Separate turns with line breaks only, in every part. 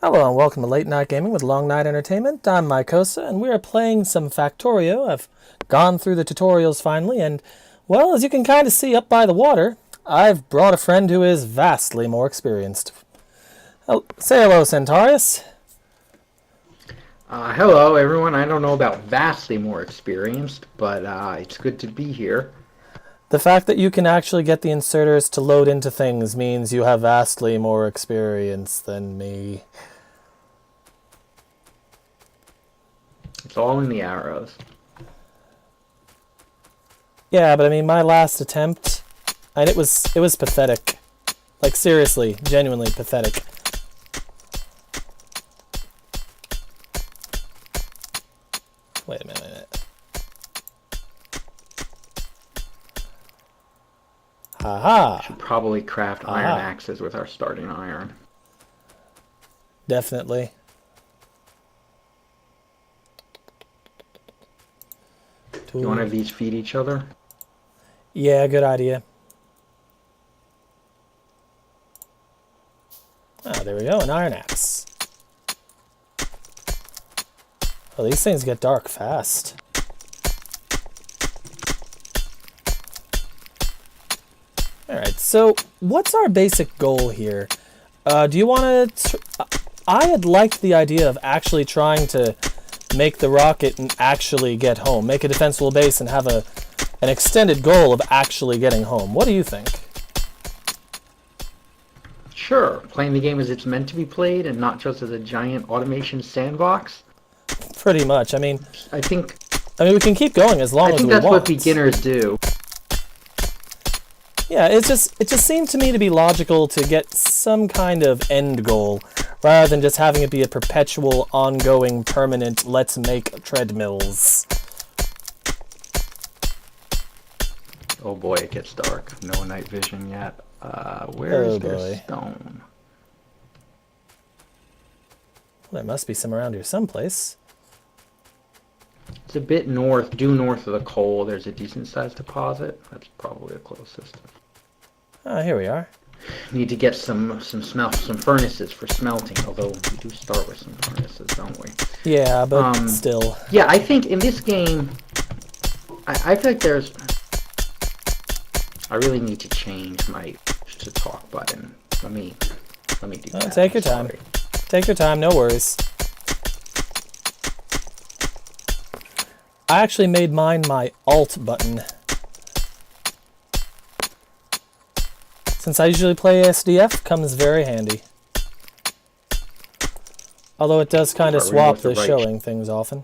Hello and welcome to Late Night Gaming with Long Night Entertainment. I'm Mycosa and we are playing some Factorio. I've gone through the tutorials finally and, well, as you can kind of see up by the water, I've brought a friend who is vastly more experienced. Oh, say hello, Sentarius.
Hello, everyone. I don't know about vastly more experienced, but it's good to be here.
The fact that you can actually get the inserters to load into things means you have vastly more experience than me.
It's all in the arrows.
Yeah, but I mean, my last attempt, and it was pathetic. Like, seriously, genuinely pathetic. Wait a minute. Haha!
Should probably craft iron axes with our starting iron.
Definitely.
You want to have these feed each other?
Yeah, good idea. Ah, there we go, an iron axe. Oh, these things get dark fast. Alright, so what's our basic goal here? Do you want to... I had liked the idea of actually trying to make the rocket and actually get home. Make a defensible base and have an extended goal of actually getting home. What do you think?
Sure. Playing the game as it's meant to be played and not just as a giant automation sandbox.
Pretty much. I mean,
I think
we can keep going as long as we want.
I think that's what beginners do.
Yeah, it just seemed to me to be logical to get some kind of end goal, rather than just having it be a perpetual, ongoing, permanent, let's make treadmills.
Oh boy, it gets dark. No night vision yet. Where is there stone?
Well, there must be some around here someplace.
It's a bit north, due north of the coal. There's a decent-sized deposit. That's probably the closest.
Ah, here we are.
Need to get some furnaces for smelting. Although we do start with some furnaces, don't we?
Yeah, but still.
Yeah, I think in this game, I feel like there's. I really need to change my to talk button. Let me do that.
Take your time. Take your time. No worries. I actually made mine my Alt button. Since I usually play SDF, comes very handy. Although it does kind of swap the showing things often.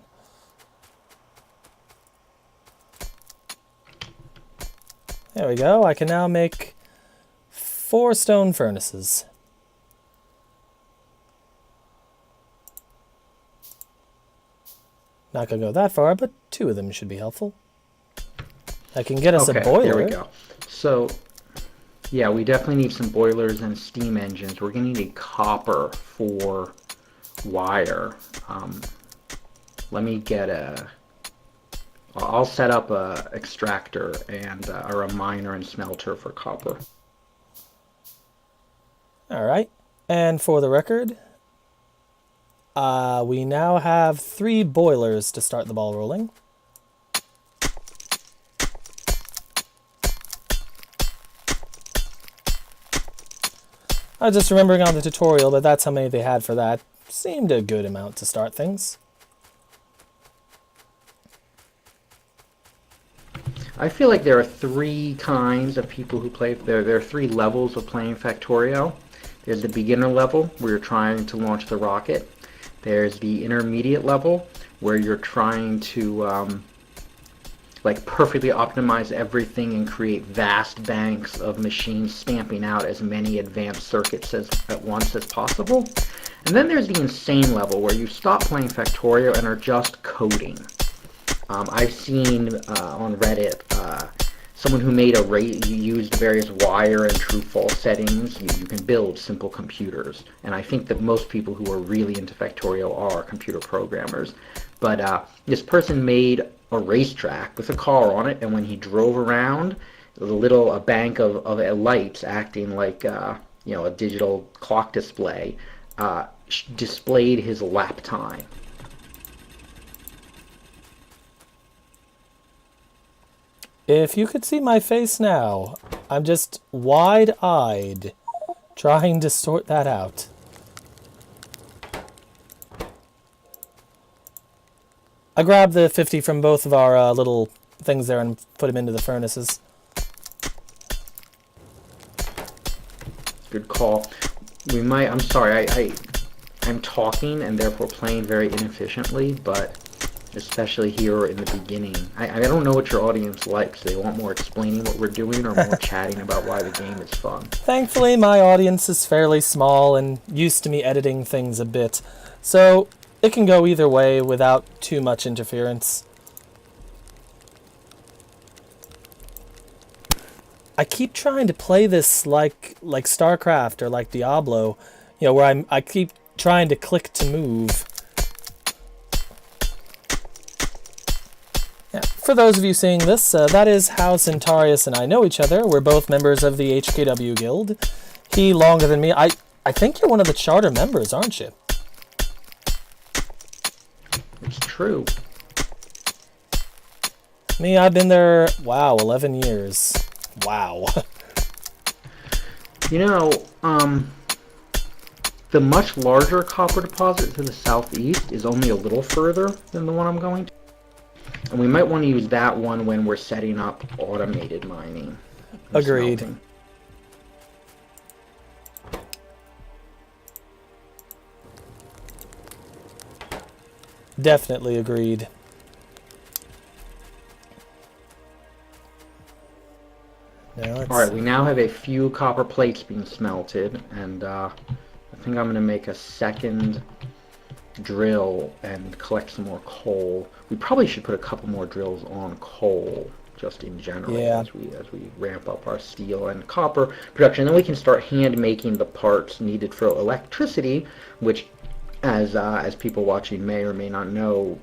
There we go. I can now make 4 stone furnaces. Not gonna go that far, but 2 of them should be helpful. I can get us a boiler.
There we go. So, yeah, we definitely need some boilers and steam engines. We're gonna need a copper for wire. Let me get a. I'll set up a extractor and or a miner and smelter for copper.
All right, and for the record. We now have 3 boilers to start the ball rolling. I was just remembering on the tutorial, but that's how many they had for that. Seemed a good amount to start things.
I feel like there are 3 kinds of people who play. There are 3 levels of playing Factorio. There's the beginner level, where you're trying to launch the rocket. There's the intermediate level, where you're trying to like perfectly optimize everything and create vast banks of machines stamping out as many advanced circuits at once as possible. And then there's the insane level, where you stop playing Factorio and are just coding. I've seen on Reddit someone who made used various wire and true-false settings. You can build simple computers, and I think that most people who are really into Factorio are computer programmers. But this person made a racetrack with a car on it, and when he drove around, a bank of lights acting like a digital clock display displayed his lap time.
If you could see my face now, I'm just wide-eyed trying to sort that out. I grabbed the 50 from both of our little things there and put them into the furnaces.
Good call. We might, I'm sorry, I'm talking and therefore playing very inefficiently, but especially here in the beginning. I don't know what your audience likes. They want more explaining what we're doing or more chatting about why the game is fun.
Thankfully, my audience is fairly small and used to me editing things a bit, so it can go either way without too much interference. I keep trying to play this like StarCraft or like Diablo, you know, where I keep trying to click to move. Yeah, for those of you seeing this, that is how Sentarius and I know each other. We're both members of the HKW Guild. He longer than me. I think you're one of the charter members, aren't you?
It's true.
Me, I've been there, wow, 11 years. Wow.
You know, the much larger copper deposit to the southeast is only a little further than the one I'm going to. And we might want to use that one when we're setting up automated mining.
Agreed.
Smelting.
Definitely agreed.
Alright, we now have a few copper plates being smelted, and I think I'm going to make a second drill and collect some more coal. We probably should put a couple more drills on coal, just in general, as we ramp up our steel and copper production. Then we can start hand making the parts needed for electricity, which, as people watching may or may not know,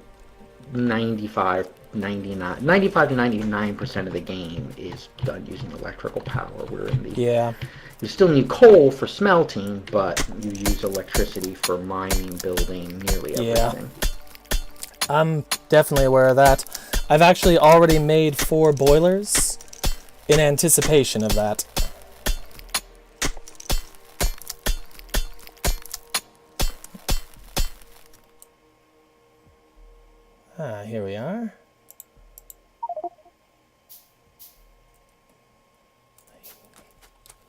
95 to 99% of the game is done using electrical power. We're in the You still need coal for smelting, but you use electricity for mining, building, nearly everything.
I'm definitely aware of that. I've actually already made 4 boilers in anticipation of that. Here we are.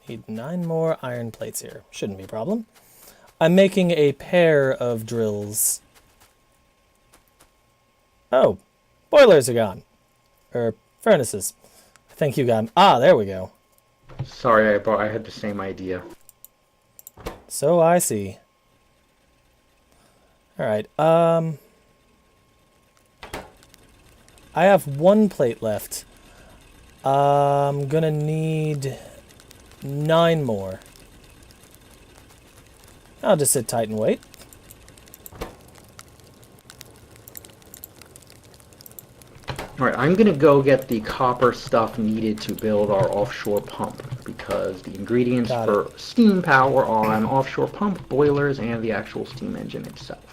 Need 9 more iron plates here. Shouldn't be a problem. I'm making a pair of drills. Oh, boilers are gone. Or furnaces. I think you got them. Ah, there we go.
Sorry, I had the same idea.
So I see. Alright, I have 1 plate left. I'm gonna need 9 more. I'll just sit tight and wait.
Alright, I'm gonna go get the copper stuff needed to build our offshore pump, because the ingredients for steam power are an offshore pump, boilers, and the actual steam engine itself.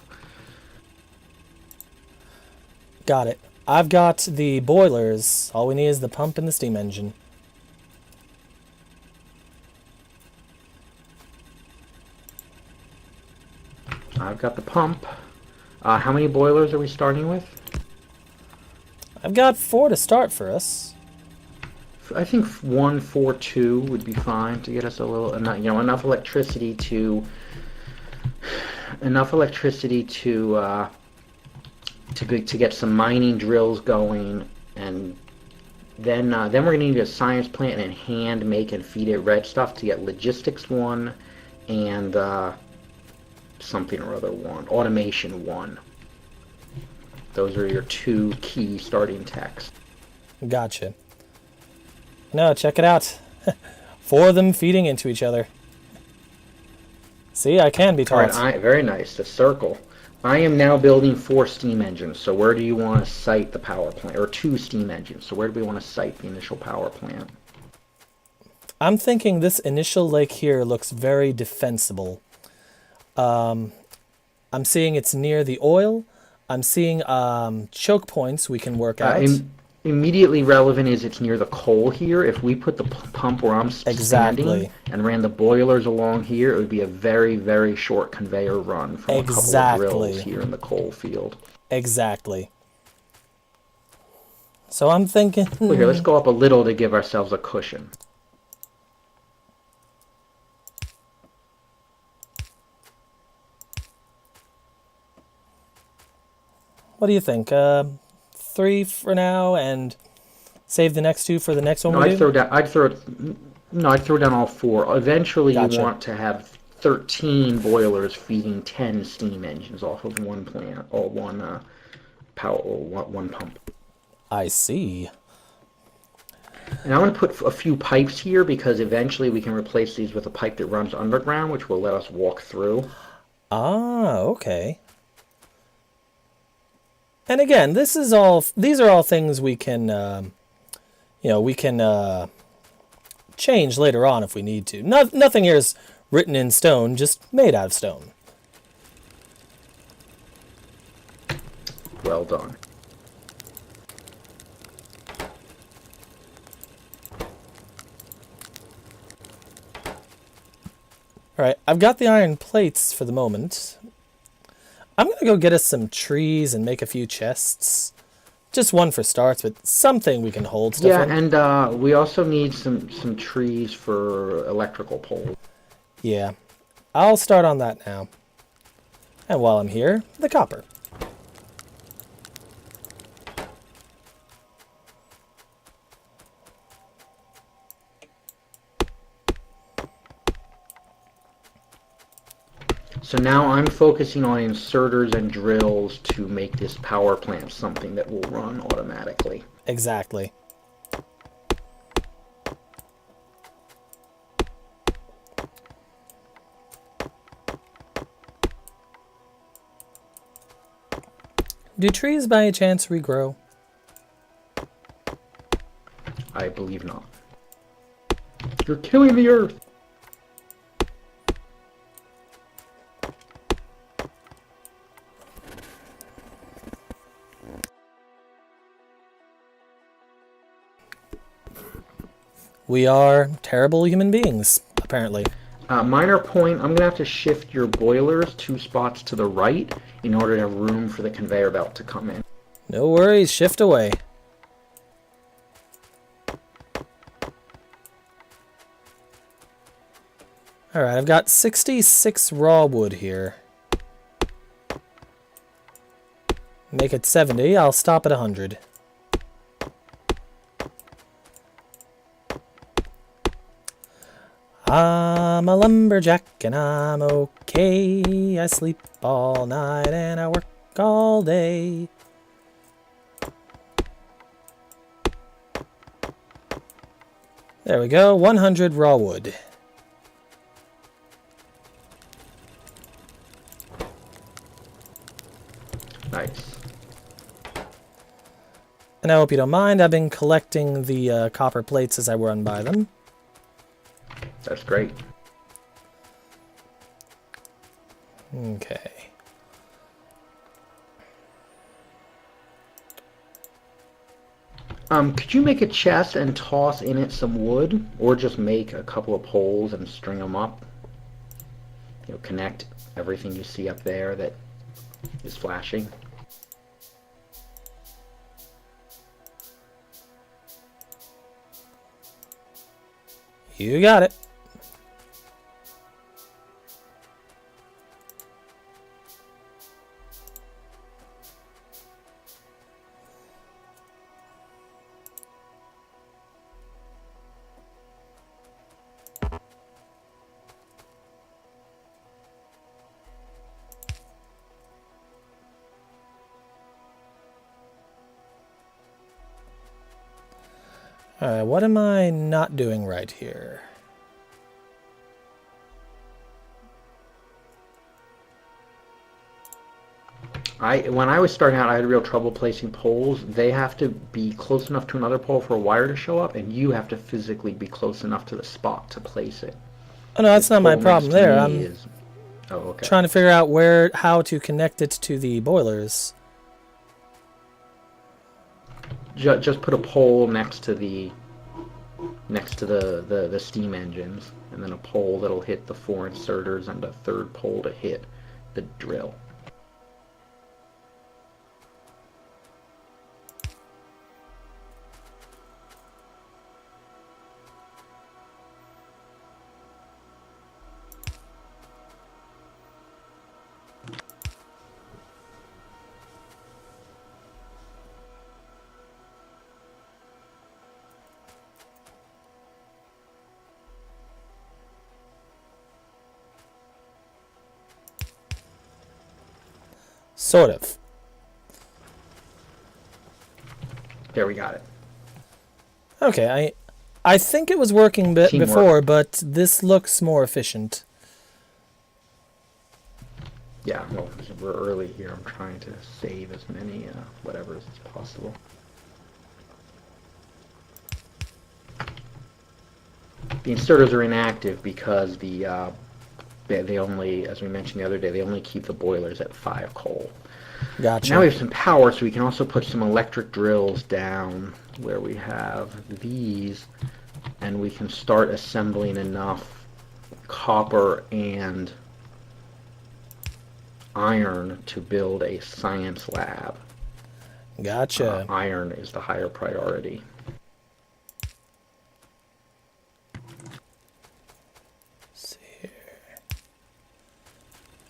Got it. I've got the boilers. All we need is the pump and the steam engine.
I've got the pump. How many boilers are we starting with?
I've got 4 to start for us.
I think 1, 4, 2 would be fine to get us a little, enough electricity to get some mining drills going, and then we're gonna need a science plant and hand make and feed it red stuff to get logistics 1 and something or other 1, automation 1. Those are your 2 key starting techs.
Gotcha. No, check it out. 4 of them feeding into each other. See, I can be taught.
All right, very nice. The circle. I am now building 4 steam engines. So where do you want to site the power plant? Or 2 steam engines. So where do we want to site the initial power plant? I'm
thinking this initial lake here looks very defensible. I'm seeing it's near the oil. I'm seeing choke points we can work out.
Immediately relevant is it's near the coal here. If we put the pump where I'm standing and ran the boilers along here, it would be a very, very short conveyor run from a couple of drills here in the coal field.
Exactly. So I'm thinking...
Well, here, let's go up a little to give ourselves a cushion.
What do you think? 3 for now, and save the next 2 for the next one.
No, I'd throw down all 4. Eventually,
Gotcha.
You want to have 13 boilers feeding 10 steam engines off of one plant, or one power, or one pump.
I see.
And I'm going to put a few pipes here because eventually we can replace these with a pipe that runs underground, which will let us walk through.
Ah, okay. And again, these are all things we can, we can change later on if we need to. Nothing here is written in stone, just made out of stone.
Well done.
All right, I've got the iron plates for the moment. I'm going to go get us some trees and make a few chests. Just one for starts, but something we can hold stuff in.
Yeah, and we also need some trees for electrical poles.
Yeah, I'll start on that now. And while I'm here, the copper.
So now I'm focusing on inserters and drills to make this power plant something that will run automatically.
Exactly. Do trees by any chance regrow?
I believe not. You're killing the earth!
We are terrible human beings, apparently.
Minor point, I'm going to have to shift your boilers 2 spots to the right in order to have room for the conveyor belt to come in.
No worries, shift away. Alright, I've got 66 raw wood here. Make it 70, I'll stop at 100. I'm a lumberjack and I'm okay. I sleep all night and I work all day. There we go, 100 raw wood.
Nice.
And I hope you don't mind, I've been collecting the copper plates as I run by them.
That's great.
Okay.
Could you make a chest and toss in it some wood? Or just make a couple of poles and string them up? You know, connect everything you see up there that is flashing.
You got it. Alright, what am I not doing right here?
When I was starting out, I had real trouble placing poles. They have to be close enough to another pole for a wire to show up, and you have to physically be close enough to the spot to place it.
Oh no, that's not my problem there.
Oh, okay.
Trying to figure out how to connect it to the boilers.
Just put a pole next to the steam engines, and then a pole that'll hit the 4 inserters, and a third pole to hit the drill.
Sort of.
There, we got it.
Okay, I think it was working before, but this looks more efficient.
Yeah, well, we're early here. I'm trying to save as many whatever as possible. The inserters are inactive because they only, as we mentioned the other day, they only keep the boilers at 5 coal.
Gotcha.
Now we have some power, so we can also put some electric drills down where we have these, and we can start assembling enough copper and iron to build a science lab.
Gotcha.
Iron is the higher priority.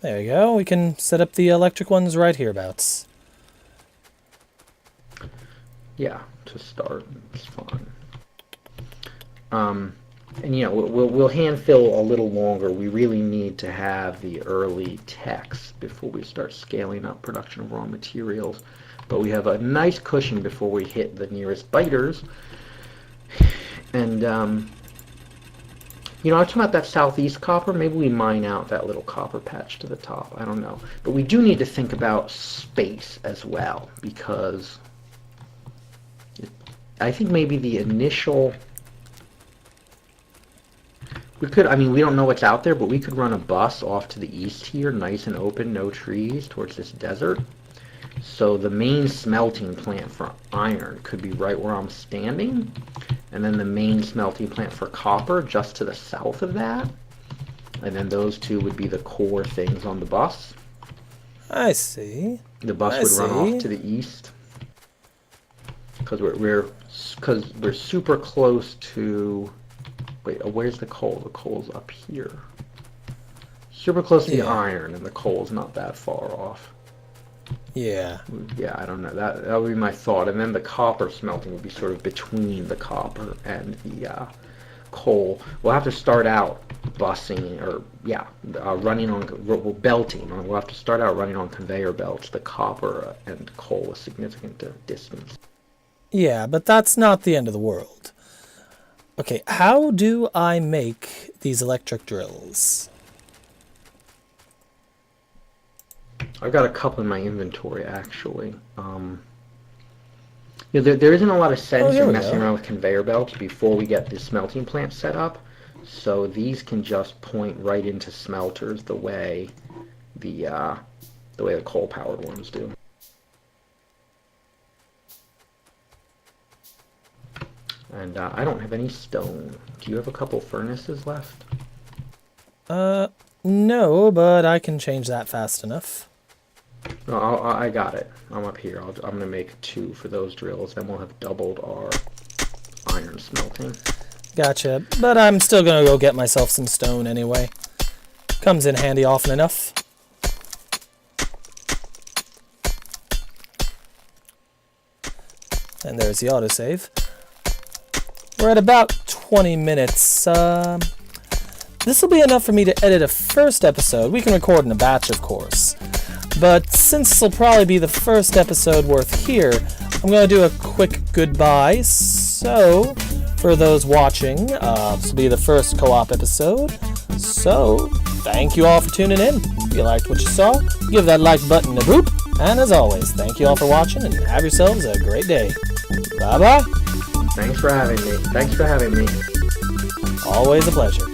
There you go. We can set up the electric ones right hereabouts.
Yeah, to start, it's fine. And you know, we'll hand fill a little longer. We really need to have the early techs before we start scaling up production of raw materials. But we have a nice cushion before we hit the nearest biters. And you know, I was talking about that southeast copper. Maybe we mine out that little copper patch to the top. I don't know. But we do need to think about space as well, because I think maybe the initial... We could, I mean, we don't know what's out there, but we could run a bus off to the east here, nice and open, no trees, towards this desert. So the main smelting plant for iron could be right where I'm standing, and then the main smelting plant for copper just to the south of that. And then those two would be the core things on the bus.
I see.
The bus would run off to the east, because we're super close to... Wait, where's the coal? The coal's up here. Super close to the iron, and the coal's not that far off.
Yeah.
Yeah, I don't know. That would be my thought. And then the copper smelting would be sort of between the copper and the coal. We'll have to start out busing, or running on, belting. We'll have to start out running on conveyor belts, the copper and coal a significant distance.
Yeah, but that's not the end of the world. Okay, how do I make these electric drills?
I've got a couple in my inventory, actually. You know, there isn't a lot of sense in messing around with conveyor belts before we get the smelting plant set up. So these can just point right into smelters the way the coal-powered ones do. And I don't have any stone. Do you have a couple furnaces left?
No, but I can change that fast enough.
No, I got it. I'm up here. I'm going to make 2 for those drills. Then we'll have doubled our iron smelting.
Gotcha. But I'm still going to go get myself some stone anyway. Comes in handy often enough. And there's the autosave. We're at about 20 minutes. This will be enough for me to edit a first episode. We can record in a batch, of course. But since this will probably be the first episode worth here, I'm going to do a quick goodbye. So, for those watching, this will be the first co-op episode. So, thank you all for tuning in. If you liked what you saw, give that like button a boop. And as always, thank you all for watching and have yourselves a great day. Bye-bye.
Thanks for having me.
Always a pleasure.